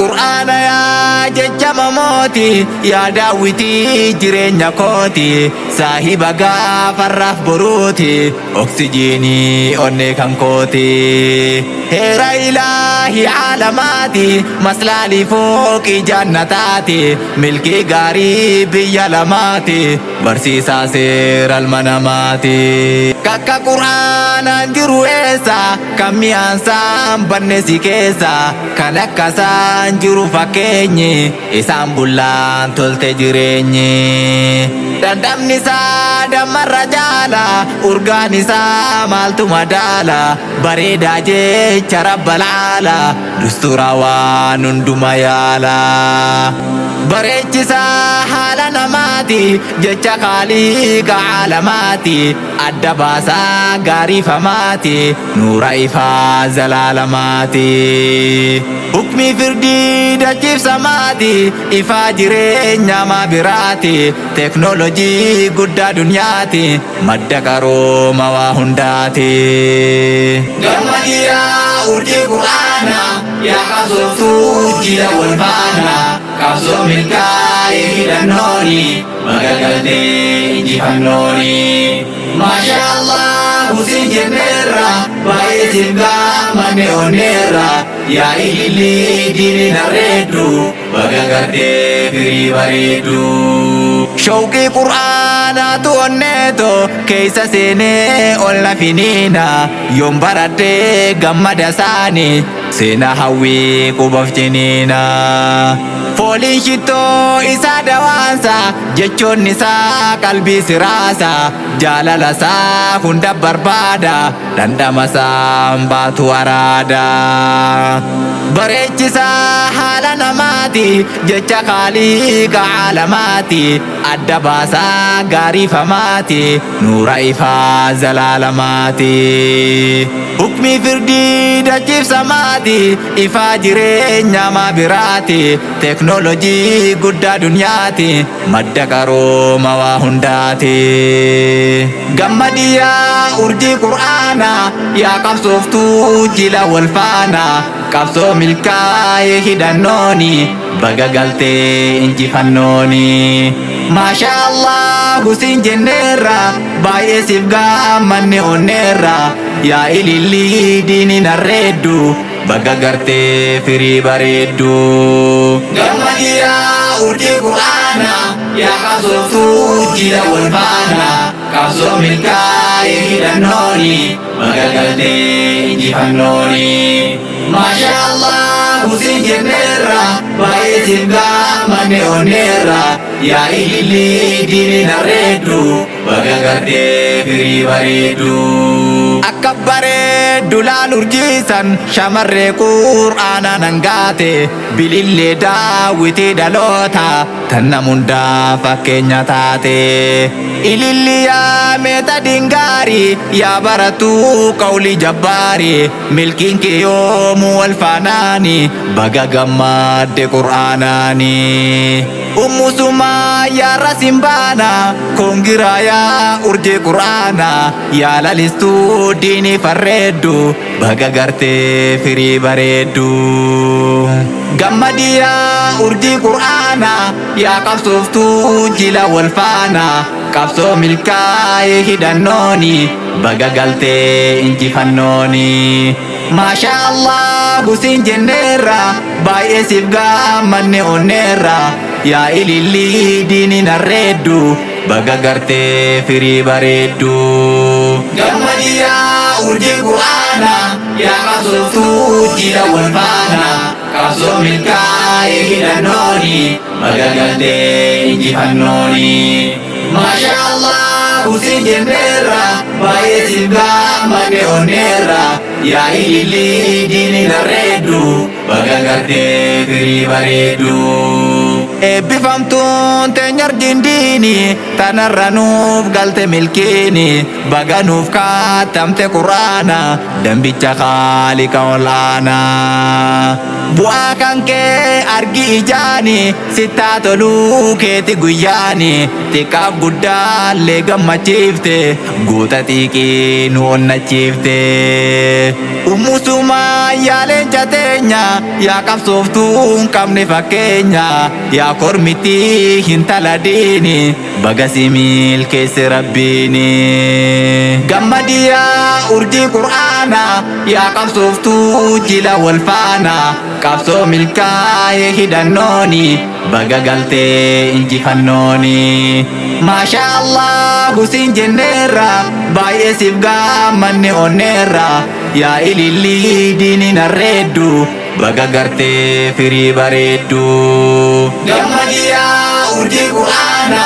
qur'aana yaa jecha mamooti yaa daawwitii jireenya kooti saahiba gaafarraaf boruuti oksijiinii onnee kan kooti heera ilaahi caalamaati maslaalii fooqii jannataati milkii gaarii biyya lamaati barsiisaa seera ilma namaati kakka qur'aanaan jiru eessa kan mi'aansaan banne si keessa kan akkasaan jiru fakkeenyi isaan bullaan tolte jireenyi dandamni isaa dammarra jaala urgaan isaa maaltu madaala bareedaa jecha rabbalaala dustura waan hunduma yaala bareechisaa haala namaati jecha Khaliqa caalamaati adda baasaa gaariifamaati nuura ifaa zalaalamaati hukmii firdii dachiif samaati ifaa jireenya maa biraati teknoolojii guddaa dunyaati madda qarooma waa hundaati gammadiyaa urjii qur'aana yaa qabsooftuu jila wal faana qabsoo milkaa'ee hidhannooni magagaltee injifannooni maashaallah husin jenneerra baay'ee sirgaa manne onneerra yaa ilillii diini narreeddu magagaltee firii bareeddu shawqii qur'aanaatu onneeto keessa seenee ol nafiniina yoon baradhee gammada isaani seenaa hawwii qubaf jeniina fooliin shittoo isaa dawaansa jechoonni isaa qalbii siraasa jaalala isaa hunda barbaada dhandhama isaa baatu araada bareechisaa haala namaati jecha Khaliqa caalamaati adda baasaa gaariifamaati nuura ifaa zalaalamaati hukmii firdii dachiif samaati ifaa jireenya maa biraati teknoolojii guddaa dunyaati madda qarooma waa hundaati gammadiyaa urjii qur'aana yaa qabsooftuu jila wal faana qabsoo milkaa'ee hidhannooni baga galtee injifannooni maashaallah husin jenneerra baay'ee siif gaammanne onneerra yaa ilillii diini narreeddu baga gartee firii bareeddu gammadiyaa urjii qur'aana yaa qabsooftuu jila wal faana qabsoo milkaa'ee hidhannooni baga galtee injifannooni maashaallah husin jenneerra baay'ee siif gaammanne onneerra yaa ilillii diini narreeddu baga gartee firii bareeddu akka bareeddu laal urjiisan shamarree qur'aana nangaate bilillee daawwitii dhaloota tan namundaa fakkeenya taate ilillii yaa meeta dingaari yaa baratuu qawlii jabbaari milkiin kee yoomuu wal faanaani baga gammadde qur'aanaani ummusumaa yaa rasimbaana kongiraa yaa urjii qur'aana yaa lalistuu diinii farreeddu baga gartee firii bareeddu gammadiyaa urjii qur'aana yaa qabsooftuu jila wal faana qabsoo milkaa'ee hidhannooni baga galtee injifannooni maashaallah husin jenneerra baay'ee siif gaammanne onneerra yaa ilillii diini narreeddu baga gartee firii bareeddu gammadiyaa urjii qur'aana yaa qabsooftuu jila wal faana qabsoo milkaa'ee hidhannooni baga galtee injifannooni maashaallah husin jenneerra baay'ee siif gaammanne onneerra yaa ilillii diini narreeddu baga gartee firii bareeddu eebbifamtuun teenyar dindiini tanarra nuuf galte milkiini baga nuuf kaattamte qur'aana dambicha Khaliqa olaana bu'aa kan kee argi ijaani sittaa toluu keeti guyyaani xiqqaaf guddaallee gammachiifte guuta xiiqii nu onnachiifte Ummusuma yaaleen jateenya yaa qabsooftuun qabne fakkeenya yaa kormitti hintala diini bagasi milkeesse rabbiini gammadiyaa urjii qur'aana yaa qabsooftuu jila wal faana qabsoo milkaa'ee hidhannooni baga galtee injifannooni maasha Allah husin jenneerra baay'ee siif gaammanne onneerra yaa ilillii diini narreeddu baga gartee firii bareeddu gammadiyaa urjii qur'aana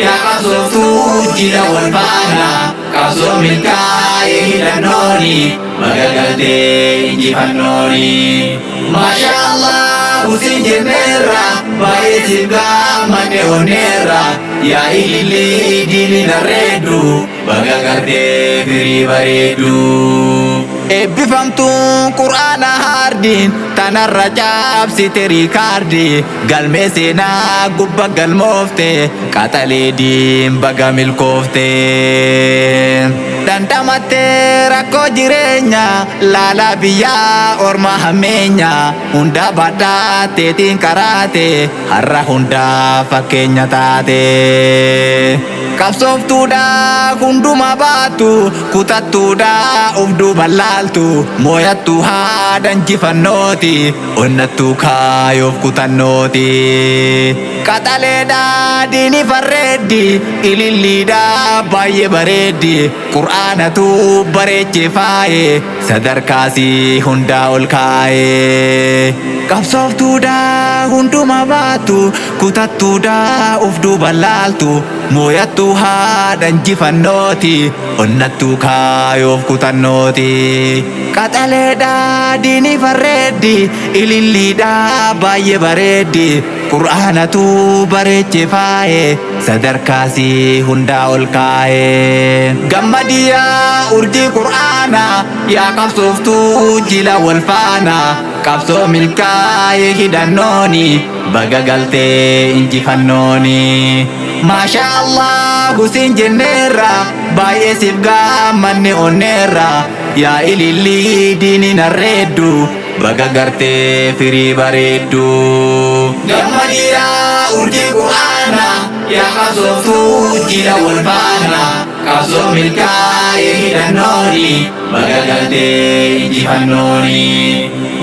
yaa qabsooftuu jila wal faana qabsoo milkaa'ee hidhannooni baga galtee injifannooni maasha Allah husin jenneerra baay'ee siif gaammanne onneerra yaa ilillii diini narreeddu baga gartee firii bareeddu eebbifamtuun qur'aana hardiin tanarra cabsite riikaardi galmee seenaa gubba galmoofte qaxalee diin baga milkoofte dandamattee rakkoo jireenya laalaa biyyaa orma hammeenya hunda badhaateetiin karaate har'a hundaa fakkeenya taate qabsooftuudha hunduma baatu kutattuudha uf duuba laaltu mooyattu haadha injifannooti onnattu kaayoof kutannooti qaxaleedha diini farreeddi ililliidha baay'ee bareeddi qur'aanatu bareechee faaye sadarkaasii hundaa ol kaaye qabsooftuudha hunduma baatu kutattuudha uf duuba laaltu mooyattu haadha injifannooti onnattu kaayoof kutannooti qaxaleedha diini farreeddi ililliidha baay'ee bareeddi qur'aanatu bareechee faaye sadarkaasii hundaa ol kaaye gammadiyaa urjii qur'aana yaa qabsooftuu jila wal faana qabsoo milkaa'ee hidhannooni baga galtee injifannooni maasha Allah husin jenneerra baay'ee siif gaammanne onneerra yaa ilillii diini narreeddu baga gartee firii bareeddu gammadiyaa urjii qur'aana yaa qabsooftuu jila wal faana qabsoo milkaa'ee hidhannooni baga galtee injifannooni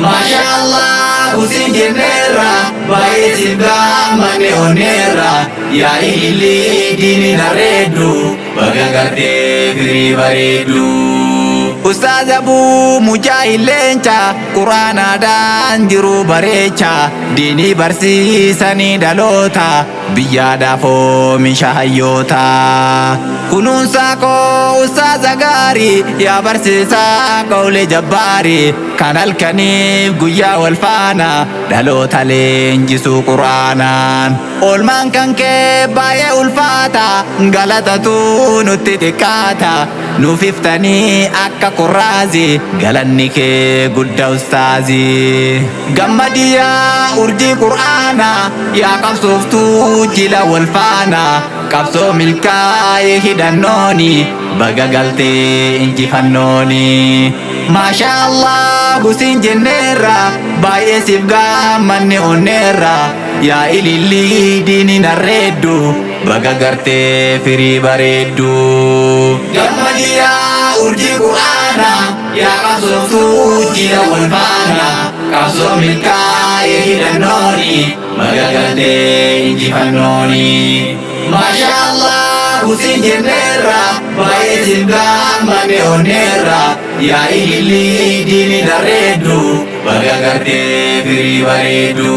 maasha Allah husin jenneerra baay'ee siif gaammanne onneerra yaa ilillii diini narreeddu baga gartee firii bareeddu Ustaaz Abuu Mujaahid Leenca quraanaadhaan jiru bareecha diinii barsiisanii dhaloota biyyaadhaaf oomisha hayyoota kunuunsa koo Ustaaz gaarii yaa barsiisaa qawlee jabbaarii kan halkaniif guyyaa wal faana dhaloota leenjisuu quraanaan oolmaan kan kee baay'ee ulfaata galatatu nutti xiqqaata nuuf iftanii akka kurraazi galanni kee guddaa ustaazi gammadiyaa urjii qur'aana yaa qabsooftuu jila wal faana qabsoo milkaa'ee hidhannooni baga galtee injifannooni maasha Allah husin jenneerra baay'ee siif gaammanne onneerra yaa ilillii diini narreeddu baga gartee firii bareeddu gammadiyaa urjii qur'aana yaa qabsooftuu jila wal faana qabsoo milkaa'ee hidhannooni baga galtee injifannooni maasha Allah husin jenneerra baay'ee siif gaammanne onneerra yaa ilillii diini narreeddu baga gartee firii bareeddu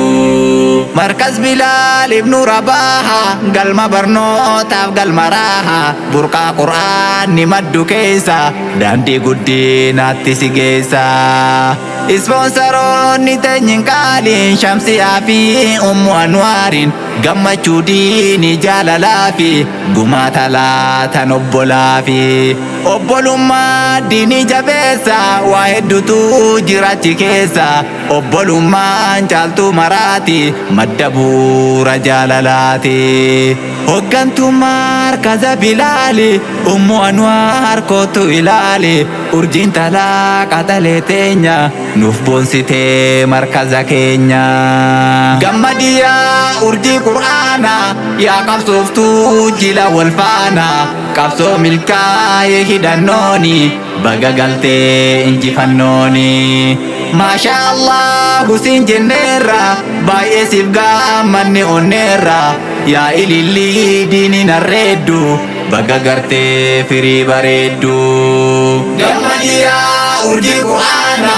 Markaz Bilaal Ibnu Rabaaha galma barnootaaf galma raaha burqaa qur'aanni maddu keessa daandii guddinaatti si geessa ispoonsaroonni teenyin qaaliin Shamsiyaa fi Ummu Anwaarin gammachuu diini jaalalaa fi gumaata laatan obbolaa fi obbolummaa diini jabeessa waa hedduutu jiraachi keessa obbolummaan caaltuu maraati madda bu'uura jaalalaati hoggantummaa markaza Bilaali ummu Anwaar kootu ilaali urjiin talaa qaxalee teenya nuuf boonsitee markaza keenya gammadiyaa urjii qur'aana yaa qabsooftuu jila wal faana qabsoo milkaa'ee hidhannooni baga galtee injifannooni maashaallah husin jenneerra baay'ee siif gaammanne onneerra yaa ilillii diini narreeddu baga gartee firii bareeddu gammadiyaa urjii qur'aana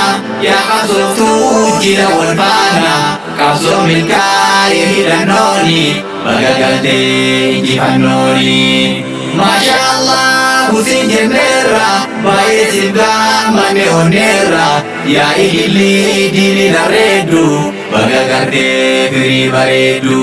yaa qabsooftuu jila wal faana qabsoo milkaa'ee hidhannooni baga galtee injifannooni maashaallah husin jenneerra baay'ee siif gaammanne onneerra yaa ilillii diini narreeddu baga gartee firii bareeddu